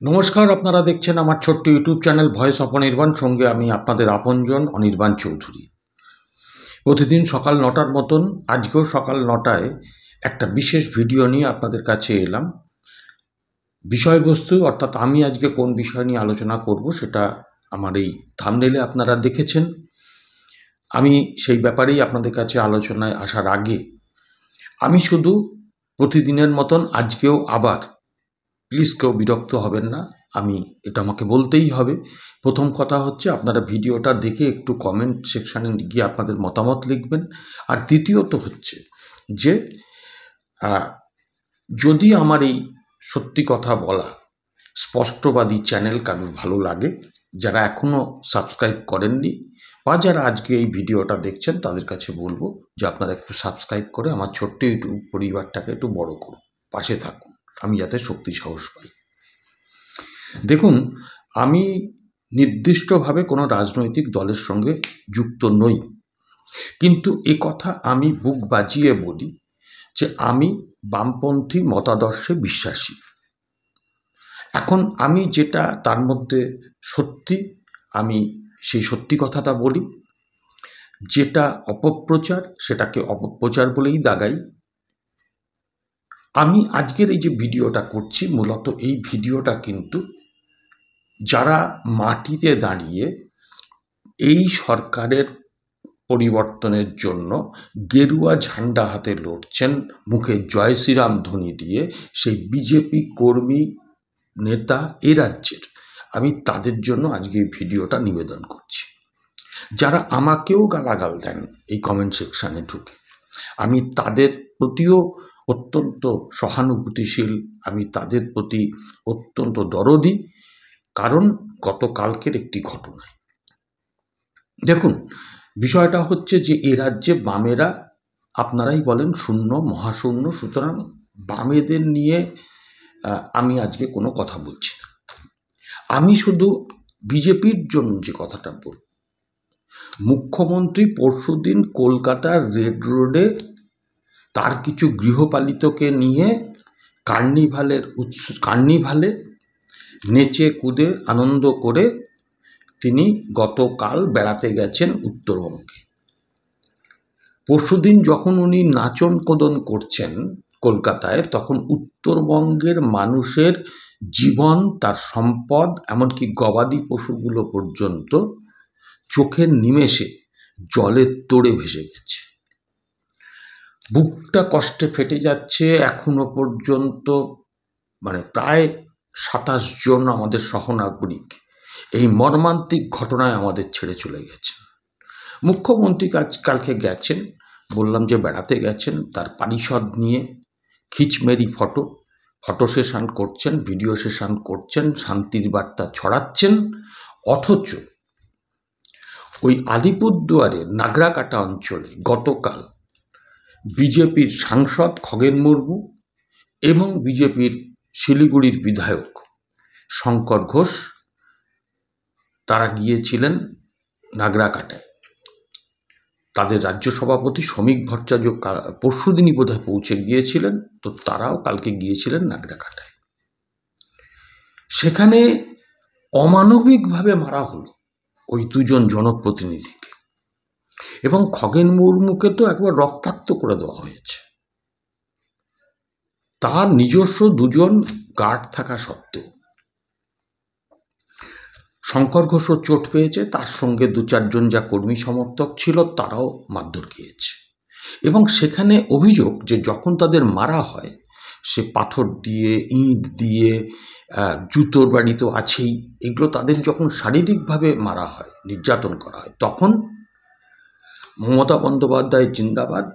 নমস্কার, আপনারা দেখছেন আমার ছোট্ট YouTube channel voice of Anirban. সঙ্গে আমি আপনাদের আপনজন অনির্বাণ চৌধুরী। প্রতিদিন সকাল ৯টার মতন আজকেও সকাল ৯টায় একটা বিশেষ ভিডিও নিয়ে আপনাদের কাছে এলাম। বিষয়বস্তু অর্থাৎ আমি আজকে কোন বিষয় নিয়ে আলোচনা করব সেটা আমার এই থাম্বনেইলে আপনারা দেখেছেন। আমি সেই ব্যাপারেই আপনাদের কাছে আলোচনায় আসার আগে আমি শুধু প্রতিদিনের মতন আজকেও আবার প্লিজ কেউ বিরক্ত হবেন না, এটা আমাকে বলতেই হবে। প্রথম কথা হচ্ছে আপনারা ভিডিওটা দেখে একটু কমেন্ট সেকশানে গিয়ে আপনাদের মতামত লিখবেন। আর দ্বিতীয়ত হচ্ছে যে যদি আমার এই সত্যি কথা বলা স্পষ্টবাদী চ্যানেল কারোর ভালো লাগে, যারা এখনও সাবস্ক্রাইব করেননি বা যারা আজকে এই ভিডিওটা দেখছেন তাদের কাছে বলবো যে আপনারা একটু সাবস্ক্রাইব করে আমার ছোট্ট ইউটিউব পরিবারটাকে একটু বড় করুন, পাশে থাকুন, আমি যাতে শক্তি সাহস পাই। দেখুন, আমি নির্দিষ্টভাবে কোনো রাজনৈতিক দলের সঙ্গে যুক্ত নই, কিন্তু এ কথা আমি বুক বাজিয়ে বলি যে আমি বামপন্থী মতাদর্শে বিশ্বাসী। এখন আমি যেটা তার মধ্যে সত্যি, আমি সেই সত্যি কথাটা বলি। যেটা অপপ্রচার সেটাকে অপপ্রচার বলেই দাগাই। আমি আজকের এই যে ভিডিওটা করছি, মূলত এই ভিডিওটা কিন্তু যারা মাটিতে দাঁড়িয়ে এই সরকারের পরিবর্তনের জন্য গেরুয়া ঝান্ডা হাতে লড়ছেন, মুখে জয় শ্রীরাম ধ্বনি দিয়ে, সেই বিজেপি কর্মী নেতা এ রাজ্যের, আমি তাদের জন্য আজকে এই ভিডিওটা নিবেদন করছি। যারা আমাকেও গালাগাল দেন এই কমেন্ট সেকশানে ঢুকে, আমি তাদের প্রতিও অত্যন্ত সহানুভূতিশীল, আমি তাদের প্রতি অত্যন্ত দরদি। কারণ গতকালকের একটি ঘটনায় দেখুন, বিষয়টা হচ্ছে যে এ রাজ্যে বামেরা, আপনারাই বলেন, শূন্য মহাশূন্য। সুতরাং বামেদের নিয়ে আমি আজকে কোনো কথা বলছি না। আমি শুধু বিজেপির জন্য যে কথাটা বলব, মুখ্যমন্ত্রী পরশুদিন কলকাতার রেড রোডে তার কিছু গৃহপালিতকে নিয়ে কার্নিভালে নেচে কুদে আনন্দ করে তিনি গতকাল বেড়াতে গেছেন উত্তরবঙ্গে। পরশুদিন যখন উনি নাচন কোদন করছেন কলকাতায়, তখন উত্তরবঙ্গের মানুষের জীবন, তার সম্পদ, এমনকি গবাদি পশুগুলো পর্যন্ত চোখের নিমেষে জলের তোড়ে ভেসে গেছে। বুকটা কষ্টে ফেটে যাচ্ছে। এখনো পর্যন্ত প্রায় ২৭ জন আমাদের সহনাগরিক এই মর্মান্তিক ঘটনায় আমাদের ছেড়ে চলে গেছেন। মুখ্যমন্ত্রী কালকে গেছেন, বললাম যে বেড়াতে গেছেন, তার পারিষদ নিয়ে খিচমেরি ফটো সেশন করছেন, ভিডিও সেশন করছেন, শান্তির বার্তা ছড়াচ্ছেন। অথচ ওই আলিপুরদুয়ারের নাগরাকাটা অঞ্চলে গতকাল বিজেপির সাংসদ খগেন মুর্মু এবং বিজেপির শিলিগুড়ির বিধায়ক শঙ্কর ঘোষ, তারা গিয়েছিলেন নাগরাকাটায়। তাদের রাজ্য সভাপতি শ্রমিক ভট্টাচার্য পরশুদিনই বোধহয় পৌঁছে গিয়েছিলেন, তো তারাও কালকে গিয়েছিলেন নাগরাকাটায়। সেখানে অমানবিকভাবে মারা হলো ওই দুজন জনপ্রতিনিধিকে, এবং খগেন মুর্মুকে তো একবার রক্তাক্ত করে দেওয়া হয়েছে। তার নিজস্ব দুজন গার্ড থাকা সত্ত্বেও শঙ্কর ঘোষও চোট পেয়েছে, তার সঙ্গে ২-৪ জন যা কর্মী সমর্থক ছিল তারাও মারধর খেয়েছে। এবং সেখানে অভিযোগ যে যখন তাদের মারা হয়, সে পাথর দিয়ে, ইঁট দিয়ে, জুতোর বাড়ি তো আছেই, এগুলো তাদের যখন শারীরিকভাবে মারা হয়, নির্যাতন করা হয়, তখন মমতা বন্দ্যোপাধ্যায় জিন্দাবাদ,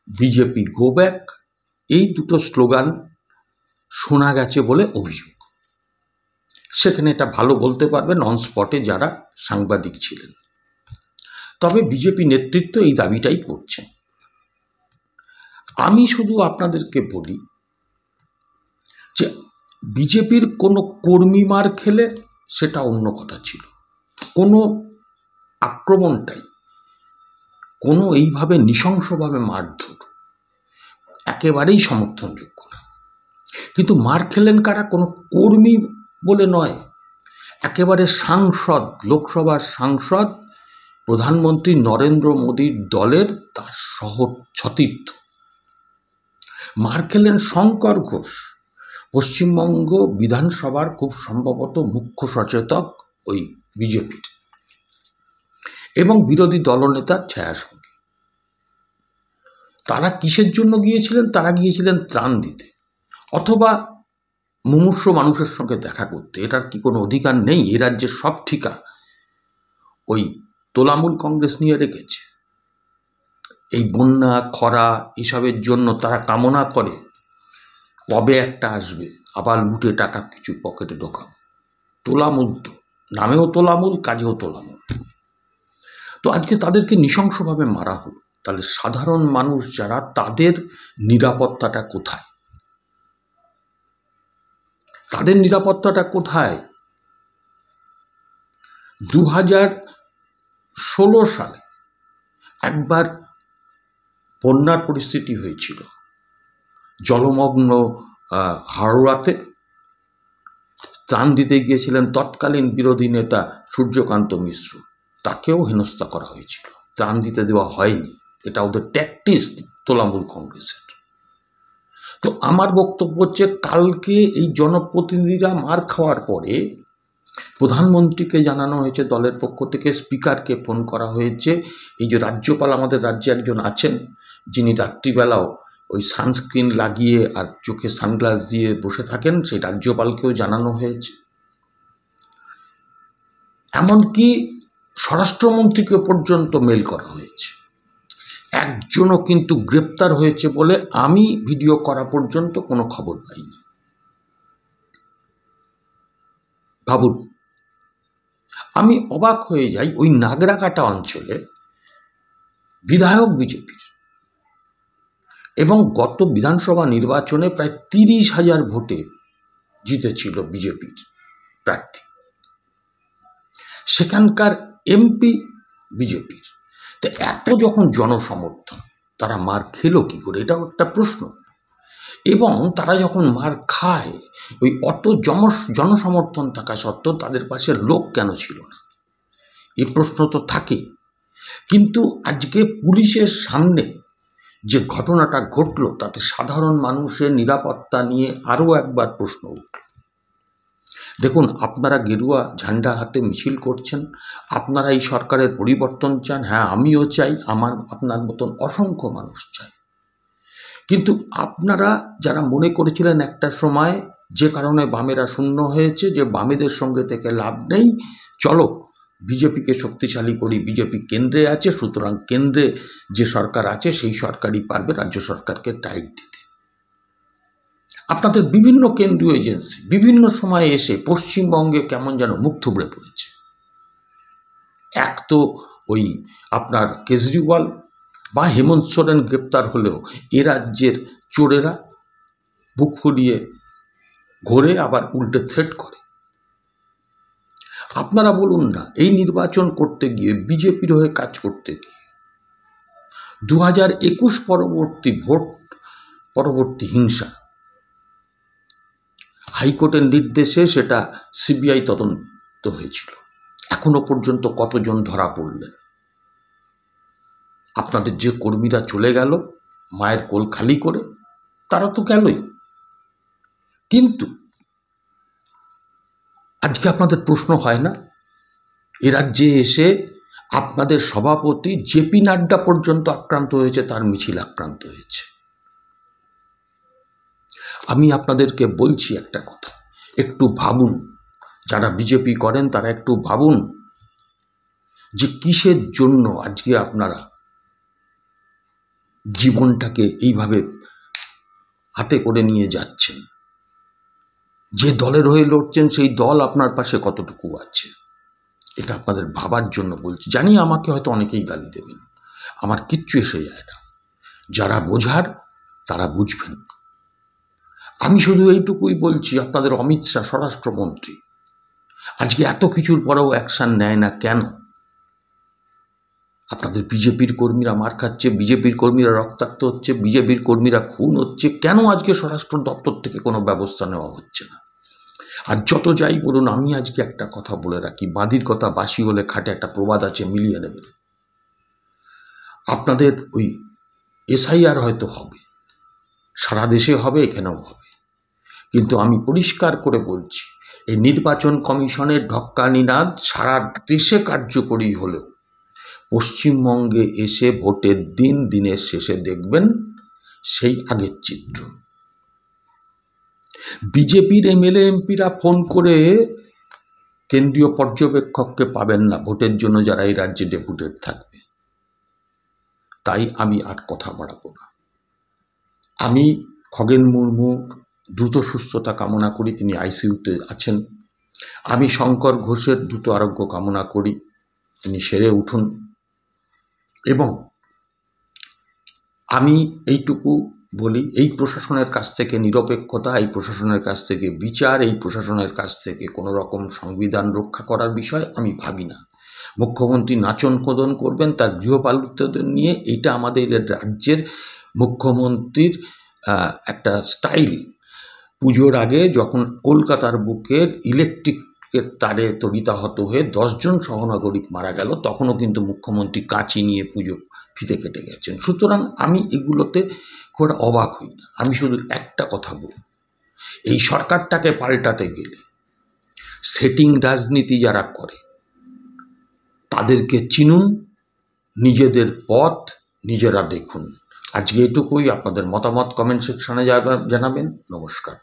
বিজেপি গো ব্যাক, এই দুটো স্লোগান শোনা গেছে বলে অভিযোগ। সেখানে এটা ভালো বলতে পারবেন অন স্পটে যারা সাংবাদিক ছিলেন। তবে বিজেপি নেতৃত্ব এই দাবিটাই করছে। আমি শুধু আপনাদেরকে বলি যে বিজেপির কোনো কর্মী মার খেলে সেটা অন্য কথা ছিল, কোনো আক্রমণটাই, কোনো এইভাবে নৃশংসভাবে মারধর একেবারেই সমর্থনযোগ্য না। কিন্তু মার খেলেন কারা? কোনো কর্মী বলে নয়, একেবারে সাংসদ, লোকসভার সাংসদ, প্রধানমন্ত্রী নরেন্দ্র মোদীর দলের তার সতীর্থ। মার খেলেন শঙ্কর ঘোষ, পশ্চিমবঙ্গ বিধানসভার খুব সম্ভবত মুখ্য সচেতক ওই বিজেপির এবং বিরোধী দলনেতার ছায়াসঙ্গী। তারা কিসের জন্য গিয়েছিলেন? তারা গিয়েছিলেন ত্রাণ দিতে অথবা মুমূর্ষ মানুষের সঙ্গে দেখা করতে। এটার কি কোনো অধিকার নেই? এ রাজ্যের সব ঠিকা ওই তোলামূল কংগ্রেস নিয়ে রেখেছে। এই বন্যা, খরা এসবের জন্য তারা কামনা করে কবে একটা আসবে, আবার লুটে টাকা কিছু পকেটে ঢোকাবো। তোলামূল তো নামেও তোলামূল, কাজেও তোলামূল। তো আজকে তাদেরকে নৃশংসভাবে মারা হলো। তাহলে সাধারণ মানুষ যারা, তাদের নিরাপত্তাটা কোথায়? তাদের নিরাপত্তাটা কোথায়? 2016 সালে একবার বন্যার পরিস্থিতি হয়েছিল জলমগ্ন হাওড়াতে। ত্রাণ দিতে গিয়েছিলেন তৎকালীন বিরোধী নেতা সূর্যকান্ত মিশ্র, তাকেও হেনস্থা করা হয়েছিল, ত্রাণ দিতে দেওয়া হয়নি। এটা ওদের ট্যাকটিক্স তৃণমূল কংগ্রেসের। তো আমার বক্তব্য হচ্ছে, কালকে এই জনপ্রতিনিধিরা মার খাওয়ার পরে প্রধানমন্ত্রীকে জানানো হয়েছে দলের পক্ষ থেকে, স্পিকারকে ফোন করা হয়েছে। এই যে রাজ্যপাল আমাদের রাজ্যে একজন আছেন, যিনি রাত্রিবেলাও ওই সানস্ক্রিন লাগিয়ে আর চোখে সানগ্লাস দিয়ে বসে থাকেন, সেই রাজ্যপালকেও জানানো হয়েছে। এমনকি স্বরাষ্ট্রমন্ত্রীকে পর্যন্ত মেল করা হয়েছে। একজনও কিন্তু গ্রেপ্তার হয়েছে বলে আমি ভিডিও করা পর্যন্ত কোনো খবর পাইনি। ভাবুন, আমি অবাক হয়ে যাই। ওই নাগরাকাটা অঞ্চলে বিধায়ক বিজেপির, এবং গত বিধানসভা নির্বাচনে প্রায় 30,000 ভোটে জিতেছিল বিজেপির প্রার্থী, সেখানকার এমপি বিজেপির। তো এত যখন জনসমর্থন, তারা মার খেলো কি করে? এটাও একটা প্রশ্ন। এবং তারা যখন মার খায়, ওই অত জনসমর্থন থাকা সত্ত্বেও তাদের পাশে লোক কেন ছিল না? এই প্রশ্ন তো থাকে। কিন্তু আজকে পুলিশের সামনে যে ঘটনাটা ঘটলো, তাতে সাধারণ মানুষের নিরাপত্তা নিয়ে আরও একবার প্রশ্ন উঠল। দেখুন, আপনারা গেরুয়া ঝান্ডা হাতে মিছিল করছেন, আপনারা এই সরকারের পরিবর্তন চান। হ্যাঁ, আমিও চাই, আপনার মতন অসংখ্য মানুষ চাই। কিন্তু আপনারা যারা মনে করেছিলেন একটা সময়, যে কারণে বামেরা শূন্য হয়েছে, যে বামেদের সঙ্গে থেকে লাভ নেই, চলো বিজেপিকে শক্তিশালী করি, বিজেপি কেন্দ্রে আছে, সুতরাং কেন্দ্রে যে সরকার আছে সেই সরকারই পারবে রাজ্য সরকারকে টাইট দিতে। আপনাদের বিভিন্ন কেন্দ্রীয় এজেন্সি বিভিন্ন সময়ে এসে পশ্চিমবঙ্গে কেমন যেন মুখ থুবড়ে পড়েছে। এক তো ওই আপনার কেজরিওয়াল বা হেমন্ত সোরেন গ্রেপ্তার হলেও এ রাজ্যের চোরেরা বুক ফুলিয়ে ঘোরে, আবার উল্টে থ্রেট করে। আপনারা বলুন না, এই নির্বাচন করতে গিয়ে, বিজেপির হয়ে কাজ করতে গিয়ে 2021 পরবর্তী ভোট পরবর্তী হিংসা, হাইকোর্টের নির্দেশে সেটা সিবিআই তদন্ত হয়েছিল, এখনো পর্যন্ত কতজন ধরা পড়লেন? আপনাদের যে কর্মীরা চলে গেল মায়ের কোল খালি করে, তারা তো গেলই। কিন্তু আজকে আপনাদের প্রশ্ন হয় না? এ রাজ্যে এসে আপনাদের সভাপতি জেপি নাড্ডা পর্যন্ত আক্রান্ত হয়েছে, তার মিছিল আক্রান্ত হয়েছে। আমি আপনাদেরকে বলছি একটা কথা, একটু ভাবুন। যারা বিজেপি করেন তারা একটু ভাবুন যে কিসের জন্য আজকে আপনারা জীবনটাকে এইভাবে হাতে করে নিয়ে যাচ্ছেন। যে দলের হয়ে লড়ছেন সেই দল আপনার পাশে কতটুকু আছে, এটা আপনাদের ভাবার জন্য বলছি। জানি আমাকে হয়তো অনেকেই গালি দেবেন, আমার কিচ্ছু এসে যায় না। যারা বোঝার তারা বুঝবেন। আমি শুধু এইটুকুই বলছি, আপনাদের অমিত শাহ স্বরাষ্ট্রমন্ত্রী আজকে এত কিছুর পরেও অ্যাকশন নেয় না কেন? আপনাদের বিজেপির কর্মীরা মার খাচ্ছে, বিজেপির কর্মীরা রক্তাক্ত হচ্ছে, বিজেপির কর্মীরা খুন হচ্ছে, কেন আজকে স্বরাষ্ট্র দপ্তর থেকে কোনো ব্যবস্থা নেওয়া হচ্ছে না? আর যত যাই বলুন, আমি আজকে একটা কথা বলে রাখি, বাঁধির কথা বাসি হলে খাটে, একটা প্রবাদ আছে, মিলিয়ে নেবেন। আপনাদের ওই এসআইআর হয়তো হবে, সারা দেশে হবে, এখানেও হবে, কিন্তু আমি পরিষ্কার করে বলছি, এই নির্বাচন কমিশনের ঢক্কানিনাদ সারা দেশে কার্যকরী হলেও পশ্চিমবঙ্গে এসে ভোটের দিনের শেষে দেখবেন সেই আগের চিত্র। বিজেপির এমএলএ এমপিরা ফোন করে কেন্দ্রীয় পর্যবেক্ষককে পাবেন না ভোটের জন্য, যারা এই রাজ্যে ডেপুটেড থাকবে। তাই আমি আর কথা বাড়াবো না। আমি খগেন মুর্মুর দ্রুত সুস্থতা কামনা করি, তিনি আইসিইউতে আছেন। আমি শঙ্কর ঘোষের দ্রুত আরোগ্য কামনা করি, তিনি সেরে উঠুন। এবং আমি এইটুকু বলি, এই প্রশাসনের কাছ থেকে নিরপেক্ষতা, এই প্রশাসনের কাছ থেকে বিচার, এই প্রশাসনের কাছ থেকে কোনো রকম সংবিধান রক্ষা করার বিষয় আমি ভাবি না। মুখ্যমন্ত্রী নাচন কোদন করবেন তার গৃহপালিতদের নিয়ে, এটা আমাদের রাজ্যের মুখ্যমন্ত্রীর একটা স্টাইল। পুজোর আগে যখন কলকাতার বুকের ইলেকট্রিকের তারে তড়িতাহত হয়ে 10 জন সহনাগরিক মারা গেল, তখনও কিন্তু মুখ্যমন্ত্রী কাঁচি নিয়ে পুজো ফিতে কেটে গেছেন। সুতরাং আমি এগুলোতে খুব অবাক হই না। আমি শুধু একটা কথা বলি, এই সরকারটাকে পাল্টাতে গেলে সেটিং রাজনীতি যারা করে তাদেরকে চিনুন, নিজেদের পথ নিজেরা দেখুন। আজকে এটুকুই। আপনাদের মতামত কমেন্ট সেকশনে জানাবেন। নমস্কার।